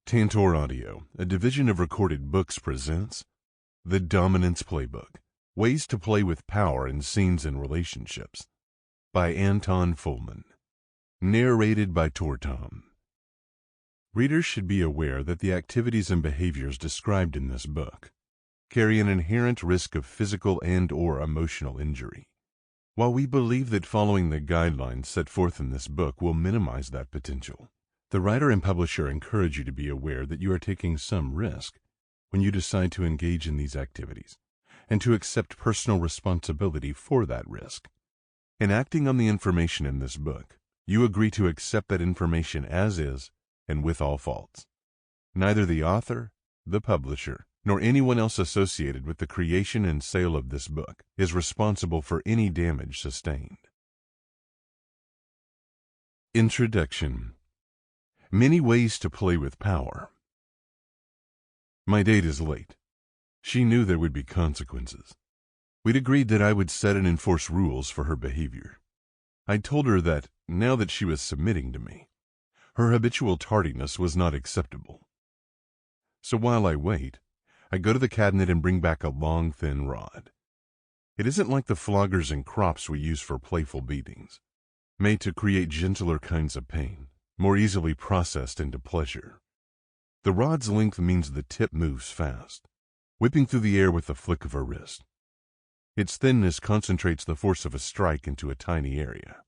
Tantor Audio, a division of Recorded Books, presents The Dominance Playbook, Ways to Play with Power in Scenes and Relationships, by Anton Fulmen. Narrated by Tor Thom. Readers should be aware that the activities and behaviors described in this book carry an inherent risk of physical and/or emotional injury. While we believe that following the guidelines set forth in this book will minimize that potential, the writer and publisher encourage you to be aware that you are taking some risk when you decide to engage in these activities, and to accept personal responsibility for that risk. In acting on the information in this book, you agree to accept that information as is and with all faults. Neither the author, the publisher, nor anyone else associated with the creation and sale of this book is responsible for any damage sustained. Introduction. Many ways to play with power. My date is late. She knew there would be consequences. We'd agreed that I would set and enforce rules for her behavior. I'd told her that, now that she was submitting to me, her habitual tardiness was not acceptable. So while I wait, I go to the cabinet and bring back a long, thin rod. It isn't like the floggers and crops we use for playful beatings, made to create gentler kinds of pain, more easily processed into pleasure. The rod's length means the tip moves fast, whipping through the air with the flick of her wrist. Its thinness concentrates the force of a strike into a tiny area.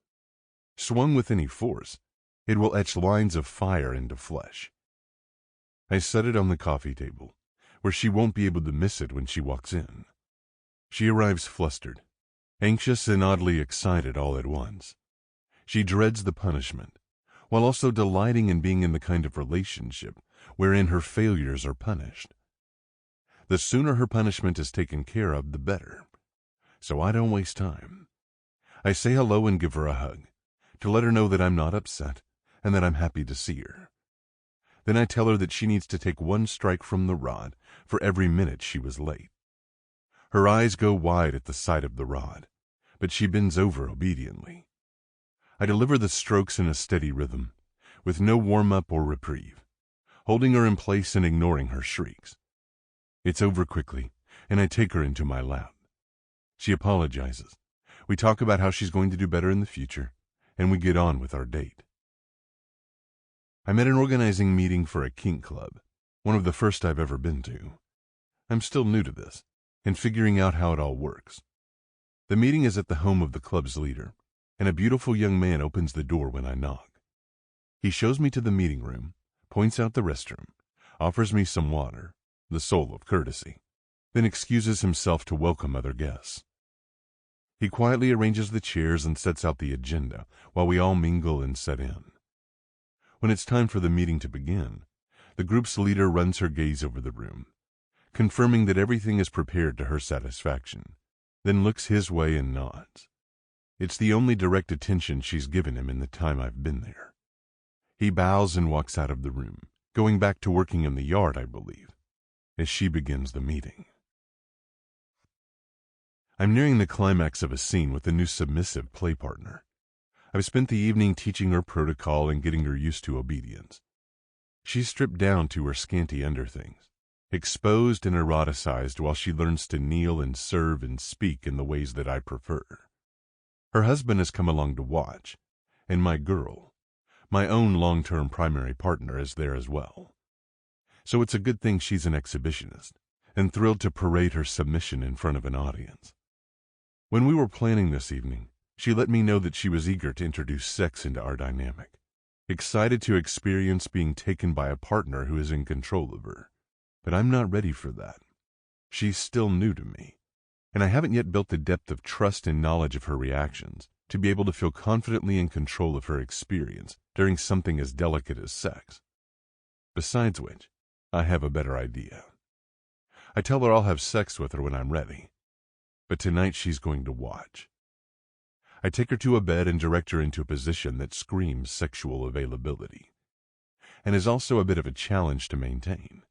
Swung with any force, it will etch lines of fire into flesh. I set it on the coffee table, where she won't be able to miss it when she walks in. She arrives flustered, anxious and oddly excited all at once. She dreads the punishment, while also delighting in being in the kind of relationship wherein her failures are punished. The sooner her punishment is taken care of, the better. So I don't waste time. I say hello and give her a hug, to let her know that I'm not upset and that I'm happy to see her. Then I tell her that she needs to take one strike from the rod for every minute she was late. Her eyes go wide at the sight of the rod, but she bends over obediently. I deliver the strokes in a steady rhythm, with no warm-up or reprieve, holding her in place and ignoring her shrieks. It's over quickly, and I take her into my lap. She apologizes. We talk about how she's going to do better in the future, and we get on with our date. I'm at an organizing meeting for a kink club, one of the first I've ever been to. I'm still new to this, and figuring out how it all works. The meeting is at the home of the club's leader, and a beautiful young man opens the door when I knock. He shows me to the meeting room, points out the restroom, offers me some water, the soul of courtesy, then excuses himself to welcome other guests. He quietly arranges the chairs and sets out the agenda while we all mingle and set in. When it's time for the meeting to begin, the group's leader runs her gaze over the room, confirming that everything is prepared to her satisfaction, then looks his way and nods. It's the only direct attention she's given him in the time I've been there. He bows and walks out of the room, going back to working in the yard, I believe, as she begins the meeting. I'm nearing the climax of a scene with a new submissive play partner. I've spent the evening teaching her protocol and getting her used to obedience. She's stripped down to her scanty underthings, exposed and eroticized while she learns to kneel and serve and speak in the ways that I prefer. Her husband has come along to watch, and my girl, my own long-term primary partner, is there as well. So it's a good thing she's an exhibitionist, and thrilled to parade her submission in front of an audience. When we were planning this evening, she let me know that she was eager to introduce sex into our dynamic, excited to experience being taken by a partner who is in control of her. But I'm not ready for that. She's still new to me, and I haven't yet built the depth of trust and knowledge of her reactions to be able to feel confidently in control of her experience during something as delicate as sex. Besides which, I have a better idea. I tell her I'll have sex with her when I'm ready, but tonight she's going to watch. I take her to a bed and direct her into a position that screams sexual availability, and is also a bit of a challenge to maintain.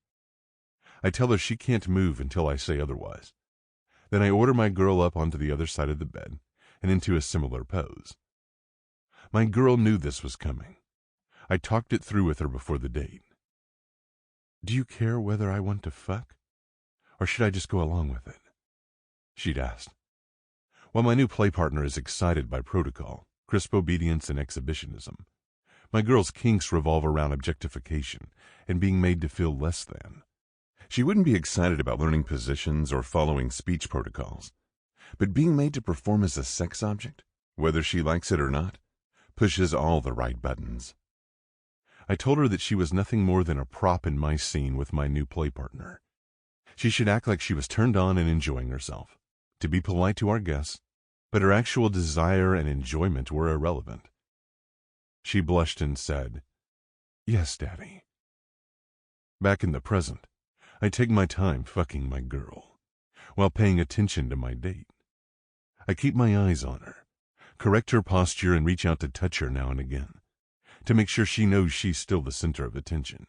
I tell her she can't move until I say otherwise. Then I order my girl up onto the other side of the bed and into a similar pose. My girl knew this was coming. I talked it through with her before the date. "Do you care whether I want to fuck? Or should I just go along with it?" she'd asked. While my new play partner is excited by protocol, crisp obedience, and exhibitionism, my girl's kinks revolve around objectification and being made to feel less than. She wouldn't be excited about learning positions or following speech protocols, but being made to perform as a sex object, whether she likes it or not, pushes all the right buttons. I told her that she was nothing more than a prop in my scene with my new play partner. She should act like she was turned on and enjoying herself, to be polite to our guests, but her actual desire and enjoyment were irrelevant. She blushed and said, "Yes, Daddy." Back in the present, I take my time fucking my girl, while paying attention to my date. I keep my eyes on her, correct her posture, and reach out to touch her now and again, to make sure she knows she's still the center of attention.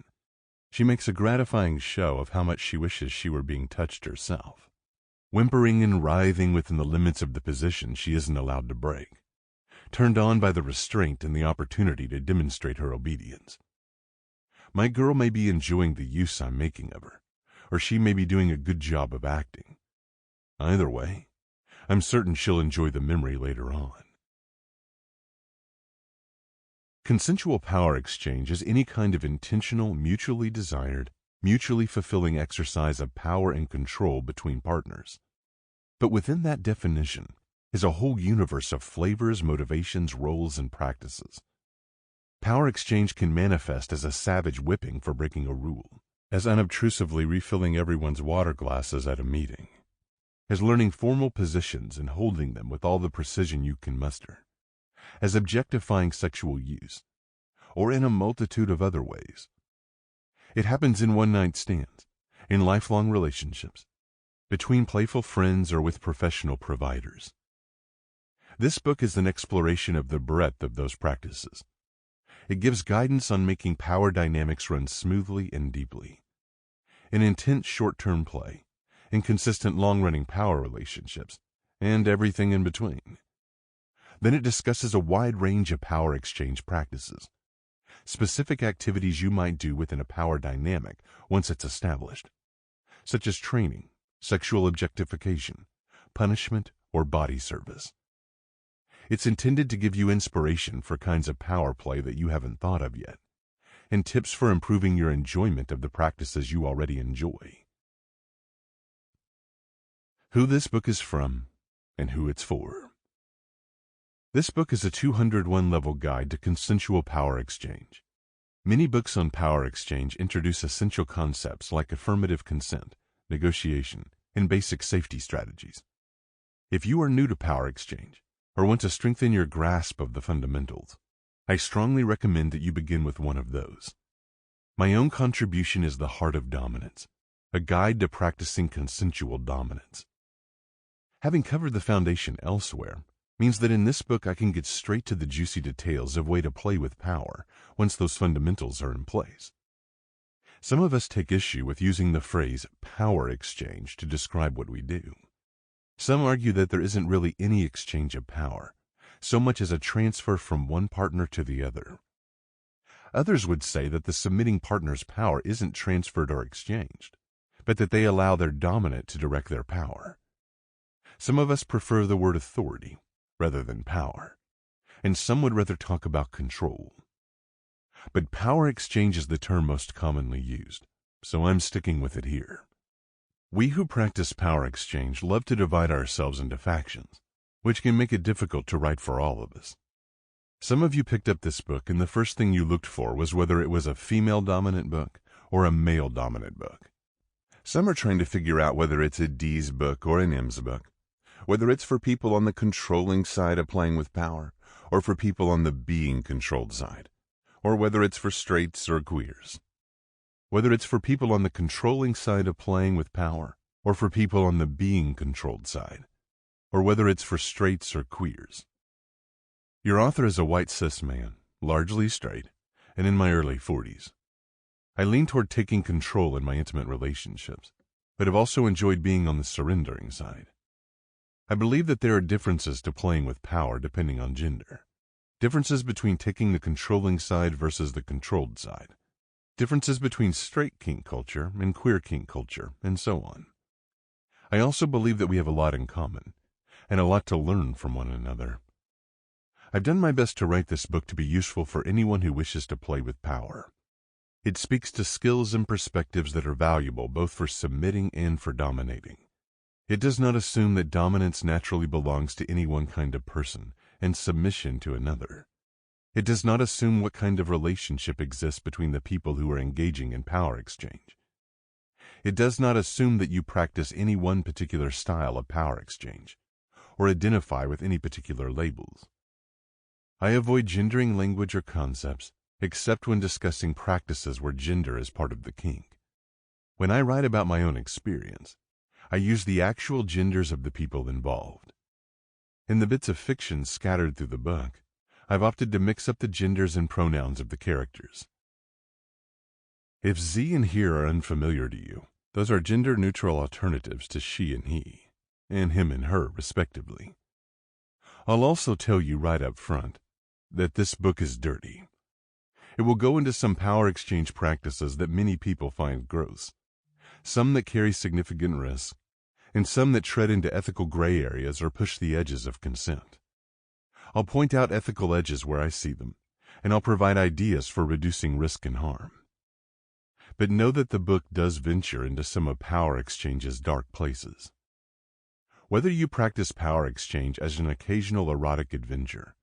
She makes a gratifying show of how much she wishes she were being touched herself, whimpering and writhing within the limits of the position she isn't allowed to break, turned on by the restraint and the opportunity to demonstrate her obedience. My girl may be enjoying the use I'm making of her, or she may be doing a good job of acting. Either way, I'm certain she'll enjoy the memory later on. Consensual power exchange is any kind of intentional, mutually desired, mutually fulfilling exercise of power and control between partners. But within that definition is a whole universe of flavors, motivations, roles, and practices. Power exchange can manifest as a savage whipping for breaking a rule, as unobtrusively refilling everyone's water glasses at a meeting, as learning formal positions and holding them with all the precision you can muster, as objectifying sexual use, or in a multitude of other ways. It happens in one-night stands, in lifelong relationships, between playful friends, or with professional providers. This book is an exploration of the breadth of those practices. It gives guidance on making power dynamics run smoothly and deeply, in intense short-term play, in consistent long-running power relationships, and everything in between. Then it discusses a wide range of power exchange practices, specific activities you might do within a power dynamic once it's established, such as training, sexual objectification, punishment, or body service. It's intended to give you inspiration for kinds of power play that you haven't thought of yet, and tips for improving your enjoyment of the practices you already enjoy. Who this book is from, and who it's for. This book is a 201-level guide to consensual power exchange. Many books on power exchange introduce essential concepts like affirmative consent, negotiation, and basic safety strategies. If you are new to power exchange, or want to strengthen your grasp of the fundamentals, I strongly recommend that you begin with one of those. My own contribution is The Heart of Dominance, a guide to practicing consensual dominance. Having covered the foundation elsewhere means that in this book I can get straight to the juicy details of way to play with power once those fundamentals are in place. Some of us take issue with using the phrase power exchange to describe what we do. Some argue that there isn't really any exchange of power, so much as a transfer from one partner to the other. Others would say that the submitting partner's power isn't transferred or exchanged, but that they allow their dominant to direct their power. Some of us prefer the word authority rather than power, and some would rather talk about control. But power exchange is the term most commonly used, so I'm sticking with it here. We who practice power exchange love to divide ourselves into factions, which can make it difficult to write for all of us. Some of you picked up this book and the first thing you looked for was whether it was a female-dominant book or a male-dominant book. Some are trying to figure out whether it's a D's book or an M's book, whether it's for people on the controlling side of playing with power or for people on the being controlled side, or whether it's for straights or queers. Whether it's for people on the controlling side of playing with power, or for people on the being controlled side, or whether it's for straights or queers. Your author is a white cis man, largely straight, and in my early 40s. I lean toward taking control in my intimate relationships, but have also enjoyed being on the surrendering side. I believe that there are differences to playing with power depending on gender. Differences between taking the controlling side versus the controlled side. differences between straight kink culture and queer kink culture, and so on. I also believe that we have a lot in common, and a lot to learn from one another. I've done my best to write this book to be useful for anyone who wishes to play with power. It speaks to skills and perspectives that are valuable both for submitting and for dominating. It does not assume that dominance naturally belongs to any one kind of person and submission to another. It does not assume what kind of relationship exists between the people who are engaging in power exchange. It does not assume that you practice any one particular style of power exchange or identify with any particular labels. I avoid gendering language or concepts except when discussing practices where gender is part of the kink. When I write about my own experience, I use the actual genders of the people involved. In the bits of fiction scattered through the book, I've opted to mix up the genders and pronouns of the characters. If Z and here are unfamiliar to you, those are gender-neutral alternatives to she and he, and him and her, respectively. I'll also tell you right up front that this book is dirty. It will go into some power exchange practices that many people find gross, some that carry significant risk, and some that tread into ethical gray areas or push the edges of consent. I'll point out ethical edges where I see them, and I'll provide ideas for reducing risk and harm. But know that the book does venture into some of power exchange's dark places. Whether you practice power exchange as an occasional erotic adventure,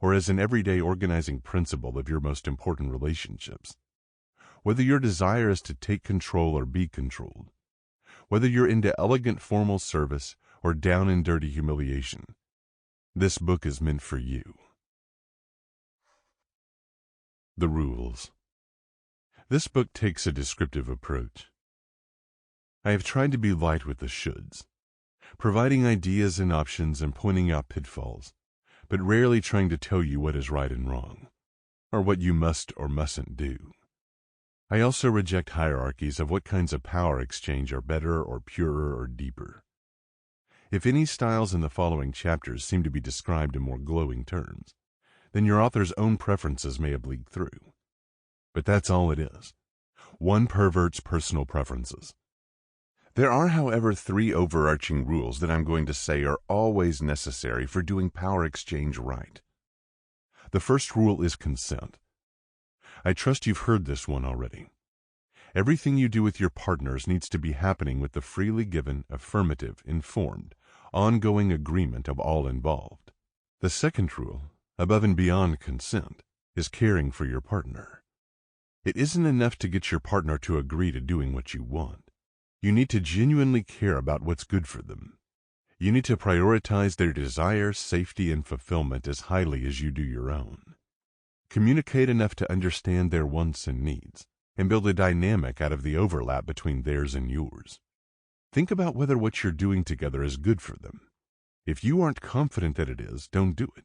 or as an everyday organizing principle of your most important relationships, whether your desire is to take control or be controlled, whether you're into elegant formal service or down and dirty humiliation, this book is meant for you. The rules. This book takes a descriptive approach. I have tried to be light with the shoulds, providing ideas and options and pointing out pitfalls, but rarely trying to tell you what is right and wrong, or what you must or mustn't do. I also reject hierarchies of what kinds of power exchange are better or purer or deeper. If any styles in the following chapters seem to be described in more glowing terms, then your author's own preferences may have leaked through. But that's all it is. One pervert's personal preferences. There are, however, 3 overarching rules that I'm going to say are always necessary for doing power exchange right. The first rule is consent. I trust you've heard this one already. Everything you do with your partners needs to be happening with the freely given, affirmative, informed, ongoing agreement of all involved. The second rule, above and beyond consent, is caring for your partner. It isn't enough to get your partner to agree to doing what you want. You need to genuinely care about what's good for them. You need to prioritize their desire, safety, and fulfillment as highly as you do your own. Communicate enough to understand their wants and needs, and build a dynamic out of the overlap between theirs and yours. Think about whether what you're doing together is good for them. If you aren't confident that it is, don't do it,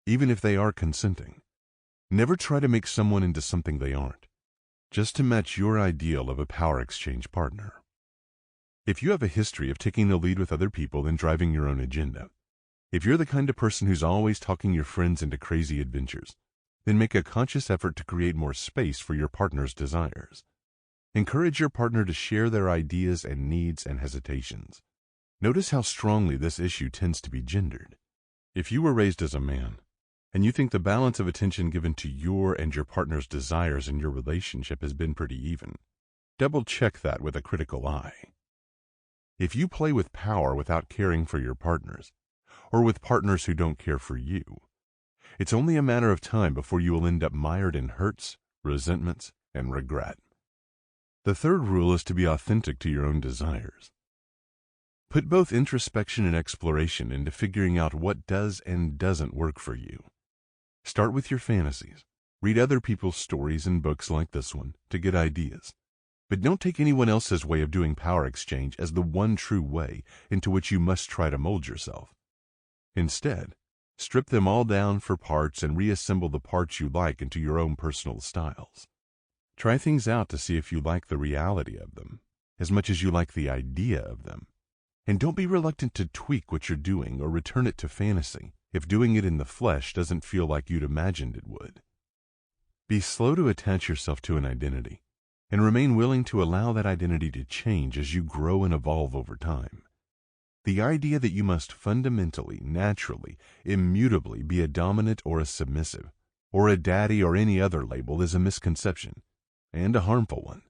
even if they are consenting. Never try to make someone into something they aren't, just to match your ideal of a power exchange partner. If you have a history of taking the lead with other people and driving your own agenda, if you're the kind of person who's always talking your friends into crazy adventures, then make a conscious effort to create more space for your partner's desires. Encourage your partner to share their ideas and needs and hesitations. Notice how strongly this issue tends to be gendered. If you were raised as a man, and you think the balance of attention given to your and your partner's desires in your relationship has been pretty even, double-check that with a critical eye. If you play with power without caring for your partners, or with partners who don't care for you, it's only a matter of time before you will end up mired in hurts, resentments, and regret. The third rule is to be authentic to your own desires. Put both introspection and exploration into figuring out what does and doesn't work for you. Start with your fantasies. Read other people's stories and books like this one to get ideas. But don't take anyone else's way of doing power exchange as the one true way into which you must try to mold yourself. Instead, strip them all down for parts and reassemble the parts you like into your own personal styles. Try things out to see if you like the reality of them as much as you like the idea of them. And don't be reluctant to tweak what you're doing or return it to fantasy if doing it in the flesh doesn't feel like you'd imagined it would. Be slow to attach yourself to an identity. and remain willing to allow that identity to change as you grow and evolve over time. The idea that you must fundamentally, naturally, immutably be a dominant or a submissive, or a daddy or any other label is a misconception, and a harmful one.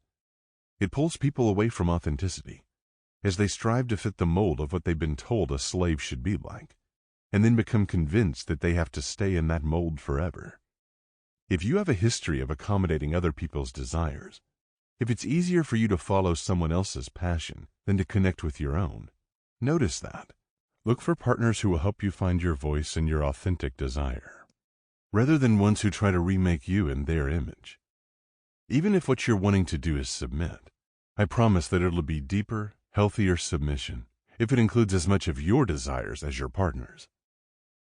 It pulls people away from authenticity, as they strive to fit the mold of what they've been told a slave should be like, and then become convinced that they have to stay in that mold forever. If you have a history of accommodating other people's desires, if it's easier for you to follow someone else's passion than to connect with your own, notice that. Look for partners who will help you find your voice and your authentic desire, rather than ones who try to remake you in their image. Even if what you're wanting to do is submit, I promise that it'll be deeper, healthier submission if it includes as much of your desires as your partner's.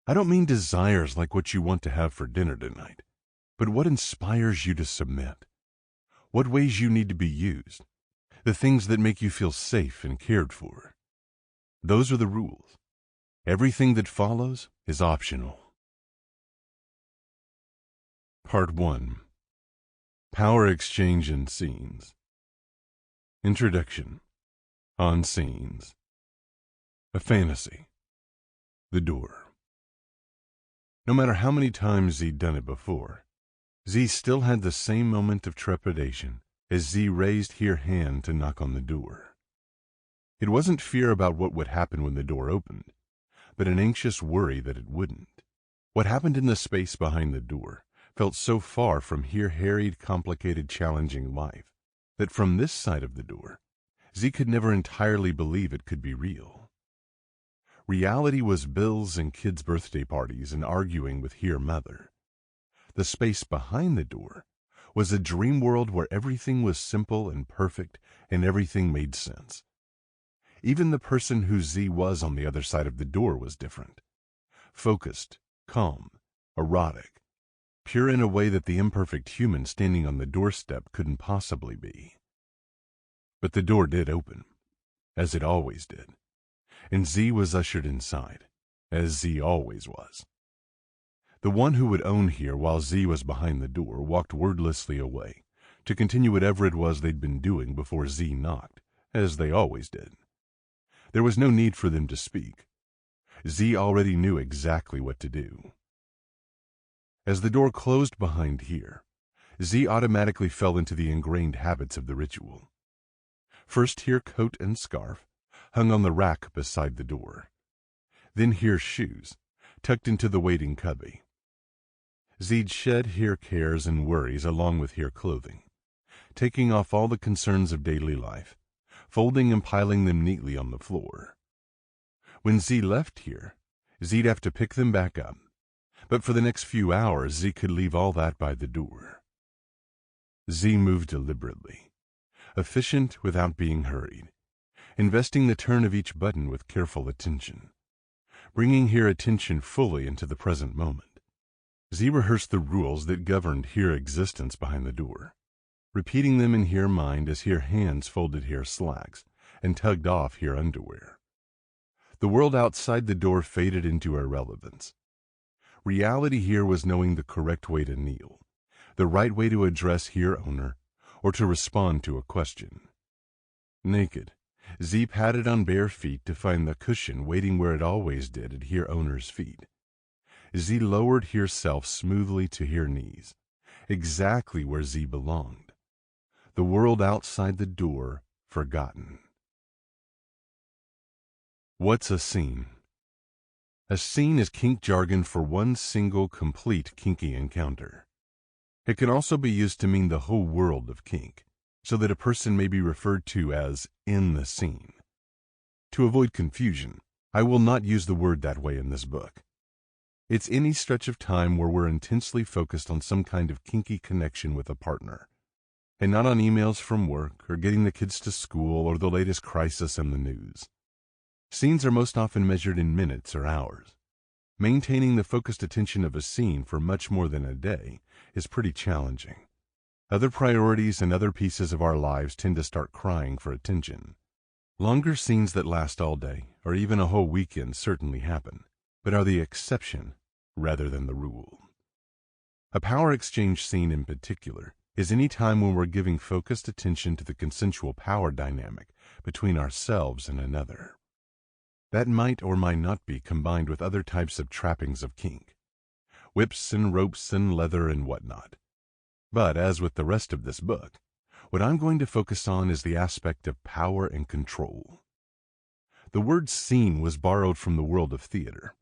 I don't mean desires like what you want to have for dinner tonight, but what inspires you to submit, what ways you need to be used, the things that make you feel safe and cared for. Those are the rules. Everything that follows is optional. Part 1. Power Exchange and Scenes. Introduction. On Scenes. A fantasy. The door. No matter how many times Z'd done it before, Z still had the same moment of trepidation as Z raised her hand to knock on the door. It wasn't fear about what would happen when the door opened, but an anxious worry that it wouldn't. What happened in the space behind the door felt so far from her harried, complicated, challenging life that from this side of the door, Z could never entirely believe it could be real. Reality was bills and kids' birthday parties and arguing with her mother. The space behind the door was a dream world where everything was simple and perfect and everything made sense. Even the person who Z was on the other side of the door was different. Focused, calm, erotic, pure in a way that the imperfect human standing on the doorstep couldn't possibly be. But the door did open, as it always did, and Z was ushered inside, as Z always was. The one who would own here while Z was behind the door walked wordlessly away to continue whatever it was they'd been doing before Z knocked, as they always did. There was no need for them to speak. Z already knew exactly what to do. As the door closed behind her, Z automatically fell into the ingrained habits of the ritual. First her coat and scarf, hung on the rack beside the door. Then her shoes, tucked into the waiting cubby. Z'd shed her cares and worries along with her clothing, taking off all the concerns of daily life, folding and piling them neatly on the floor. When Z left here, Z'd have to pick them back up, but for the next few hours Z could leave all that by the door. Z moved deliberately, efficient without being hurried, investing the turn of each button with careful attention, bringing her attention fully into the present moment. Z rehearsed the rules that governed her existence behind the door, repeating them in her mind as her hands folded her slacks and tugged off her underwear. The world outside the door faded into irrelevance. Reality here was knowing the correct way to kneel, the right way to address her owner, or to respond to a question. Naked, Z patted on bare feet to find the cushion waiting where it always did at her owner's feet. Z lowered herself smoothly to her knees, exactly where Z belonged. The world outside the door forgotten. What's a scene? A scene is kink jargon for one single, complete kinky encounter. It can also be used to mean the whole world of kink, so that a person may be referred to as in the scene. To avoid confusion, I will not use the word that way in this book. It's any stretch of time where we're intensely focused on some kind of kinky connection with a partner, and not on emails from work or getting the kids to school or the latest crisis in the news. Scenes are most often measured in minutes or hours. Maintaining the focused attention of a scene for much more than a day is pretty challenging. Other priorities and other pieces of our lives tend to start crying for attention. Longer scenes that last all day, or even a whole weekend, certainly happen, but are the exception rather than the rule. A power exchange scene in particular is any time when we're giving focused attention to the consensual power dynamic between ourselves and another. That might or might not be combined with other types of trappings of kink, whips and ropes and leather and whatnot. But as with the rest of this book, what I'm going to focus on is the aspect of power and control. The word scene was borrowed from the world of theater,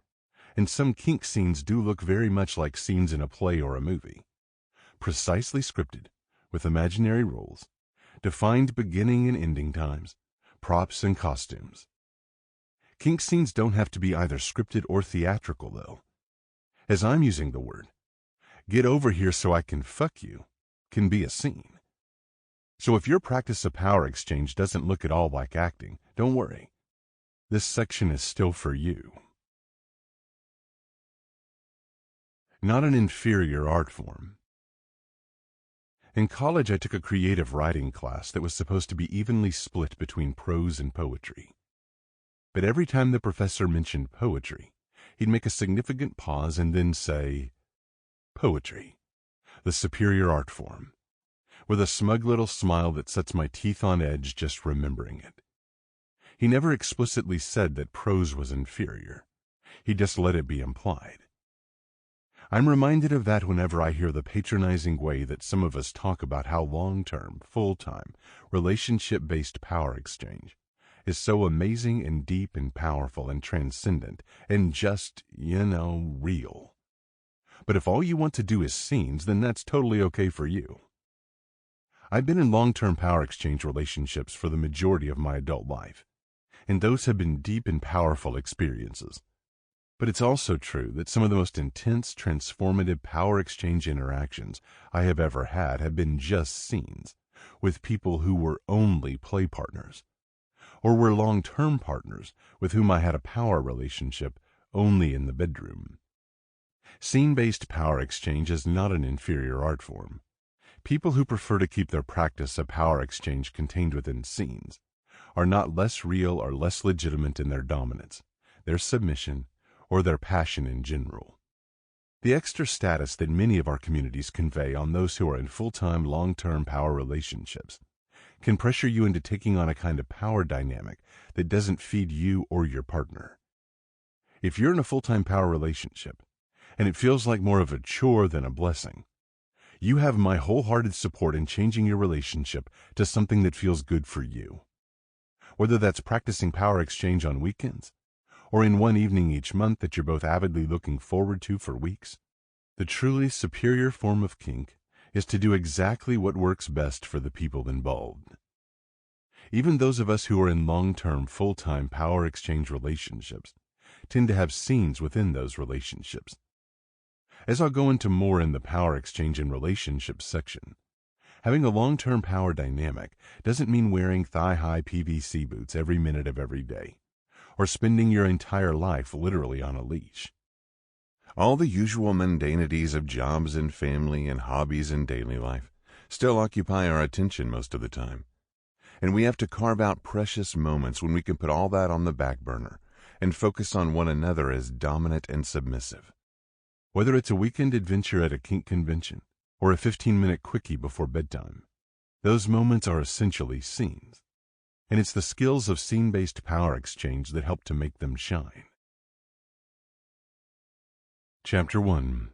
and some kink scenes do look very much like scenes in a play or a movie. Precisely scripted, with imaginary roles, defined beginning and ending times, props and costumes. Kink scenes don't have to be either scripted or theatrical, though. As I'm using the word, "Get over here so I can fuck you," can be a scene. So if your practice of power exchange doesn't look at all like acting, don't worry. This section is still for you. Not an inferior art form. In college, I took a creative writing class that was supposed to be evenly split between prose and poetry. But every time the professor mentioned poetry, he'd make a significant pause and then say, "Poetry, the superior art form," with a smug little smile that sets my teeth on edge just remembering it. He never explicitly said that prose was inferior. He just let it be implied. I'm reminded of that whenever I hear the patronizing way that some of us talk about how long-term, full-time, relationship-based power exchange is so amazing and deep and powerful and transcendent and just, real. But if all you want to do is scenes, then that's totally okay for you. I've been in long-term power exchange relationships for the majority of my adult life, and those have been deep and powerful experiences. But it's also true that some of the most intense, transformative power exchange interactions I have ever had have been just scenes with people who were only play partners, or were long-term partners with whom I had a power relationship only in the bedroom. Scene-based power exchange is not an inferior art form. People who prefer to keep their practice of power exchange contained within scenes are not less real or less legitimate in their dominance, their submission, or their passion in general. The extra status that many of our communities convey on those who are in full-time, long-term power relationships can pressure you into taking on a kind of power dynamic that doesn't feed you or your partner. If you're in a full-time power relationship, and it feels like more of a chore than a blessing, you have my wholehearted support in changing your relationship to something that feels good for you. Whether that's practicing power exchange on weekends, or in one evening each month that you're both avidly looking forward to for weeks, the truly superior form of kink is to do exactly what works best for the people involved. Even those of us who are in long-term, full-time power exchange relationships tend to have scenes within those relationships. As I'll go into more in the power exchange and relationships section, having a long-term power dynamic doesn't mean wearing thigh-high PVC boots every minute of every day, or spending your entire life literally on a leash. All the usual mundanities of jobs and family and hobbies and daily life still occupy our attention most of the time, and we have to carve out precious moments when we can put all that on the back burner and focus on one another as dominant and submissive. Whether it's a weekend adventure at a kink convention or a 15-minute quickie before bedtime, those moments are essentially scenes, and it's the skills of scene-based power exchange that help to make them shine. Chapter 1.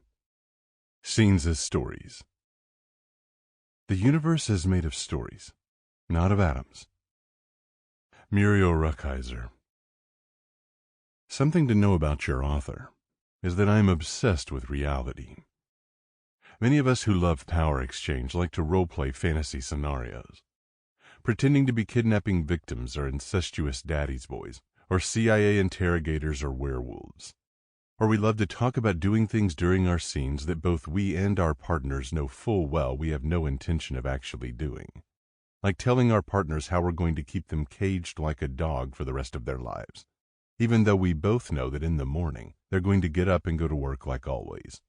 Scenes as Stories. The universe is made of stories, not of atoms. Muriel Rukeyser. Something to know about your author is that I am obsessed with reality. Many of us who love power exchange like to role-play fantasy scenarios, pretending to be kidnapping victims or incestuous daddy's boys, or CIA interrogators or werewolves. Or we love to talk about doing things during our scenes that both we and our partners know full well we have no intention of actually doing, like telling our partners how we're going to keep them caged like a dog for the rest of their lives, even though we both know that in the morning they're going to get up and go to work like always.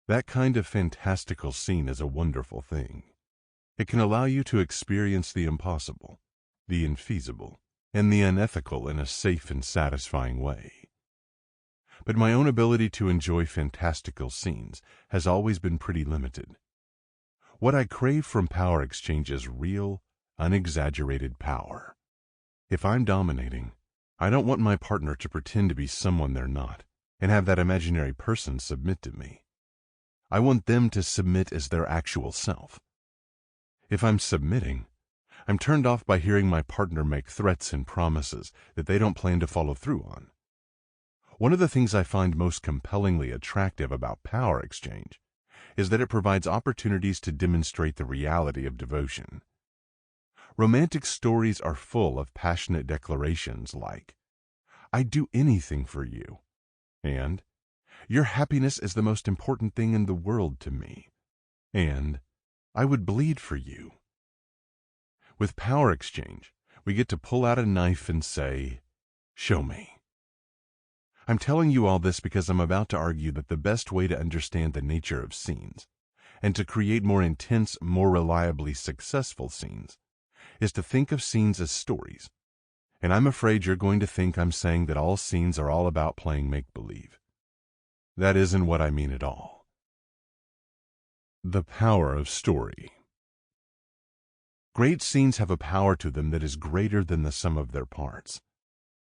That kind of fantastical scene is a wonderful thing. It can allow you to experience the impossible, the infeasible, and the unethical in a safe and satisfying way. But my own ability to enjoy fantastical scenes has always been pretty limited. What I crave from power exchange is real, unexaggerated power. If I'm dominating, I don't want my partner to pretend to be someone they're not and have that imaginary person submit to me. I want them to submit as their actual self. If I'm submitting, I'm turned off by hearing my partner make threats and promises that they don't plan to follow through on. One of the things I find most compellingly attractive about power exchange is that it provides opportunities to demonstrate the reality of devotion. Romantic stories are full of passionate declarations like, "I'd do anything for you," and "Your happiness is the most important thing in the world to me," and "I would bleed for you." With power exchange, we get to pull out a knife and say, "Show me." I'm telling you all this because I'm about to argue that the best way to understand the nature of scenes, and to create more intense, more reliably successful scenes, is to think of scenes as stories. And I'm afraid you're going to think I'm saying that all scenes are all about playing make-believe. That isn't what I mean at all. The power of story. Great scenes have a power to them that is greater than the sum of their parts.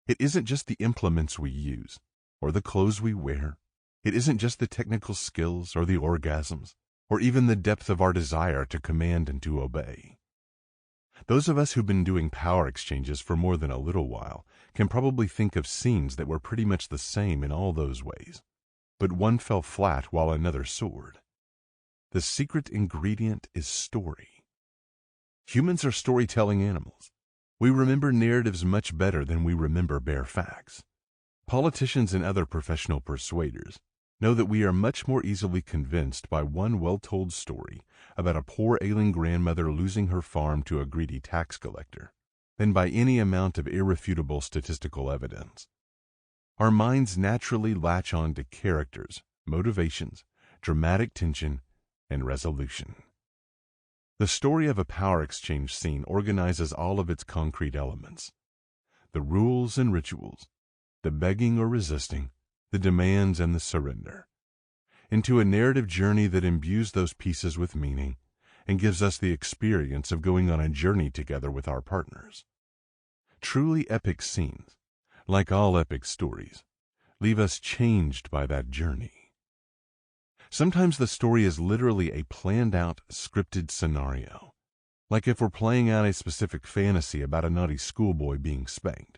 It isn't just the implements we use, or the clothes we wear. It isn't just the technical skills or the orgasms, or even the depth of our desire to command and to obey. Those of us who've been doing power exchanges for more than a little while can probably think of scenes that were pretty much the same in all those ways, but one fell flat while another soared. The secret ingredient is story. Humans are storytelling animals. We remember narratives much better than we remember bare facts. Politicians and other professional persuaders know that we are much more easily convinced by one well-told story about a poor ailing grandmother losing her farm to a greedy tax collector than by any amount of irrefutable statistical evidence. Our minds naturally latch on to characters, motivations, dramatic tension, and resolution. The story of a power exchange scene organizes all of its concrete elements: the rules and rituals, the begging or resisting, the demands and the surrender, into a narrative journey that imbues those pieces with meaning and gives us the experience of going on a journey together with our partners. Truly epic scenes, like all epic stories, leave us changed by that journey. Sometimes the story is literally a planned-out, scripted scenario, like if we're playing out a specific fantasy about a naughty schoolboy being spanked,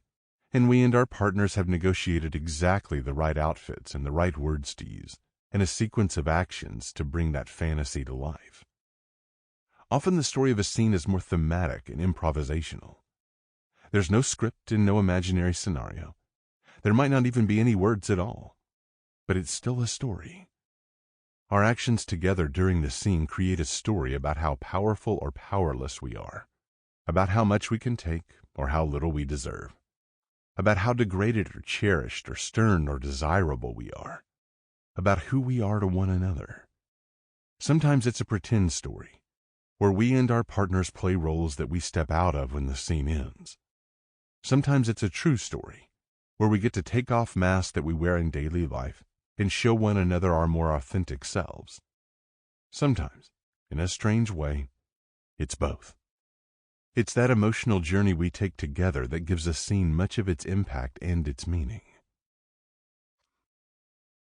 and we and our partners have negotiated exactly the right outfits and the right words to use, and a sequence of actions to bring that fantasy to life. Often the story of a scene is more thematic and improvisational. There's no script and no imaginary scenario. There might not even be any words at all, but it's still a story. Our actions together during the scene create a story about how powerful or powerless we are, about how much we can take or how little we deserve, about how degraded or cherished or stern or desirable we are, about who we are to one another. Sometimes it's a pretend story, where we and our partners play roles that we step out of when the scene ends. Sometimes it's a true story, where we get to take off masks that we wear in daily life and show one another our more authentic selves. Sometimes, in a strange way, it's both. It's that emotional journey we take together that gives a scene much of its impact and its meaning.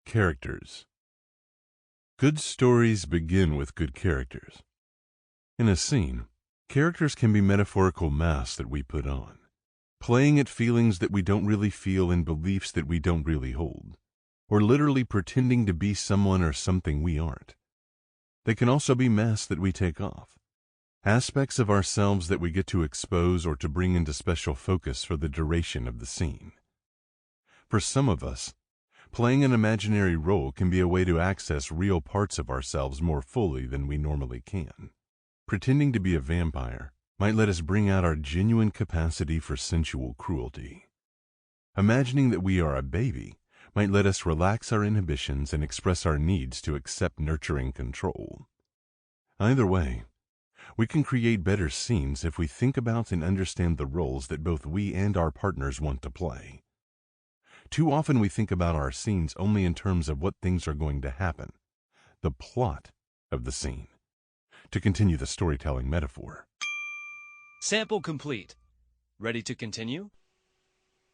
Characters. Good stories begin with good characters. In a scene, characters can be metaphorical masks that we put on, playing at feelings that we don't really feel and beliefs that we don't really hold, or literally pretending to be someone or something we aren't. They can also be masks that we take off, aspects of ourselves that we get to expose or to bring into special focus for the duration of the scene. For some of us, playing an imaginary role can be a way to access real parts of ourselves more fully than we normally can. Pretending to be a vampire might let us bring out our genuine capacity for sensual cruelty. Imagining that we are a baby might let us relax our inhibitions and express our needs to accept nurturing control. Either way, we can create better scenes if we think about and understand the roles that both we and our partners want to play. Too often we think about our scenes only in terms of what things are going to happen, the plot of the scene. to continue the storytelling metaphor. Sample complete. Ready to continue?